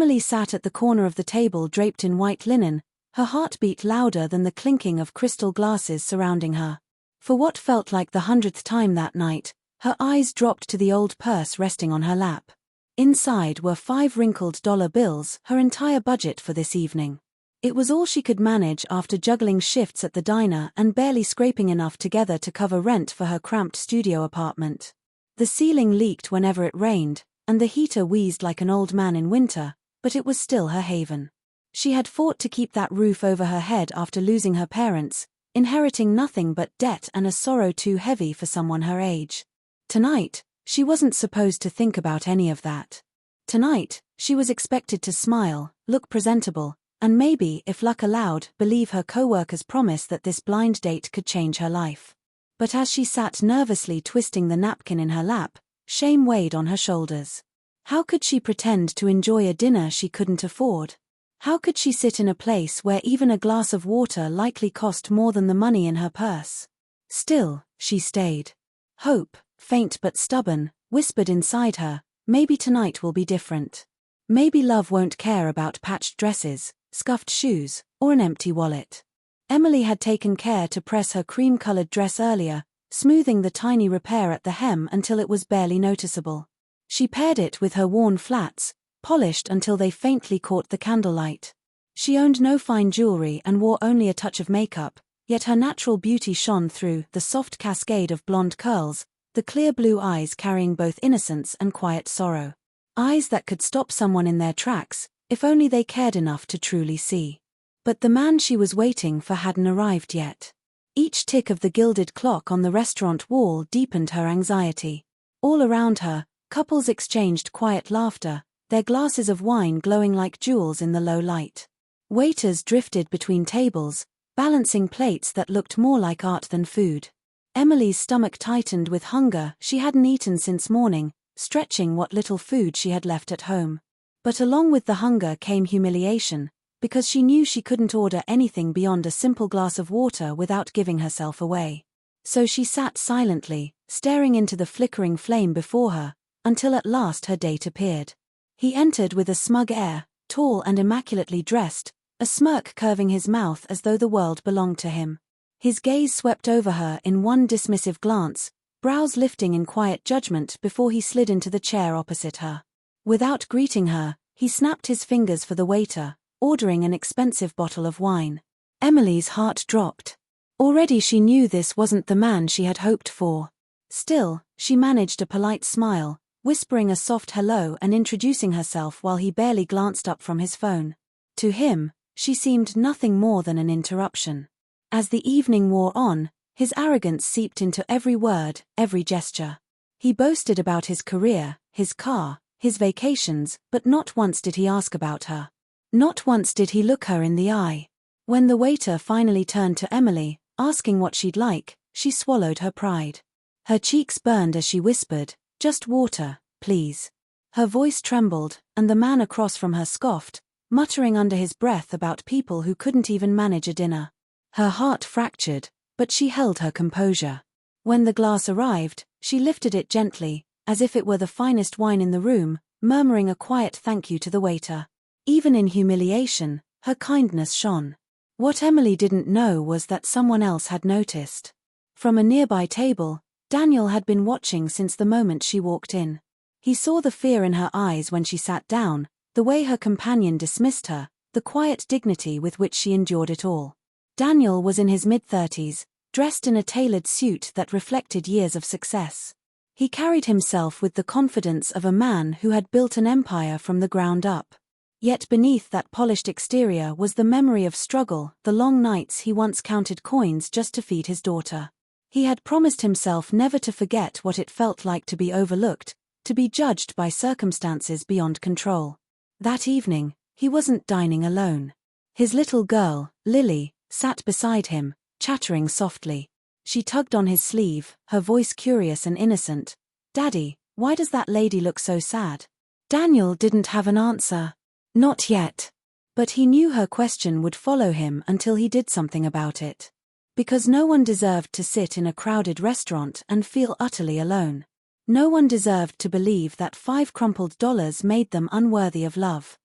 Emily sat at the corner of the table draped in white linen, her heartbeat louder than the clinking of crystal glasses surrounding her. For what felt like the 100th time that night, her eyes dropped to the old purse resting on her lap. Inside were 5 wrinkled dollar bills, her entire budget for this evening. It was all she could manage after juggling shifts at the diner and barely scraping enough together to cover rent for her cramped studio apartment. The ceiling leaked whenever it rained, and the heater wheezed like an old man in winter, but it was still her haven. She had fought to keep that roof over her head after losing her parents, inheriting nothing but debt and a sorrow too heavy for someone her age. Tonight, she wasn't supposed to think about any of that. Tonight, she was expected to smile, look presentable, and maybe, if luck allowed, believe her co-worker's promise that this blind date could change her life. But as she sat nervously twisting the napkin in her lap, shame weighed on her shoulders. How could she pretend to enjoy a dinner she couldn't afford? How could she sit in a place where even a glass of water likely cost more than the money in her purse? Still, she stayed. Hope, faint but stubborn, whispered inside her, maybe tonight will be different. Maybe love won't care about patched dresses, scuffed shoes, or an empty wallet. Emily had taken care to press her cream-colored dress earlier, smoothing the tiny repair at the hem until it was barely noticeable. She paired it with her worn flats, polished until they faintly caught the candlelight. She owned no fine jewelry and wore only a touch of makeup, yet her natural beauty shone through the soft cascade of blonde curls, the clear blue eyes carrying both innocence and quiet sorrow. Eyes that could stop someone in their tracks, if only they cared enough to truly see. But the man she was waiting for hadn't arrived yet. Each tick of the gilded clock on the restaurant wall deepened her anxiety. All around her, couples exchanged quiet laughter, their glasses of wine glowing like jewels in the low light. Waiters drifted between tables, balancing plates that looked more like art than food. Emily's stomach tightened with hunger she hadn't eaten since morning, stretching what little food she had left at home. But along with the hunger came humiliation, because she knew she couldn't order anything beyond a simple glass of water without giving herself away. So she sat silently, staring into the flickering flame before her, until at last her date appeared. He entered with a smug air, tall and immaculately dressed, a smirk curving his mouth as though the world belonged to him. His gaze swept over her in one dismissive glance, brows lifting in quiet judgment before he slid into the chair opposite her. Without greeting her, he snapped his fingers for the waiter, ordering an expensive bottle of wine. Emily's heart dropped. Already she knew this wasn't the man she had hoped for. Still, she managed a polite smile, whispering a soft hello and introducing herself while he barely glanced up from his phone. To him, she seemed nothing more than an interruption. As the evening wore on, his arrogance seeped into every word, every gesture. He boasted about his career, his car, his vacations, but not once did he ask about her. Not once did he look her in the eye. When the waiter finally turned to Emily, asking what she'd like, she swallowed her pride. Her cheeks burned as she whispered, "Just water, please." Her voice trembled, and the man across from her scoffed, muttering under his breath about people who couldn't even manage a dinner. Her heart fractured, but she held her composure. When the glass arrived, she lifted it gently, as if it were the finest wine in the room, murmuring a quiet thank you to the waiter. Even in humiliation, her kindness shone. What Emily didn't know was that someone else had noticed. From a nearby table, Daniel had been watching since the moment she walked in. He saw the fear in her eyes when she sat down, the way her companion dismissed her, the quiet dignity with which she endured it all. Daniel was in his mid-30s, dressed in a tailored suit that reflected years of success. He carried himself with the confidence of a man who had built an empire from the ground up. Yet beneath that polished exterior was the memory of struggle, the long nights he once counted coins just to feed his daughter. He had promised himself never to forget what it felt like to be overlooked, to be judged by circumstances beyond control. That evening, he wasn't dining alone. His little girl, Lily, sat beside him, chattering softly. She tugged on his sleeve, her voice curious and innocent. "Daddy, why does that lady look so sad?" Daniel didn't have an answer. Not yet. But he knew her question would follow him until he did something about it. Because no one deserved to sit in a crowded restaurant and feel utterly alone. No one deserved to believe that $5 crumpled made them unworthy of love.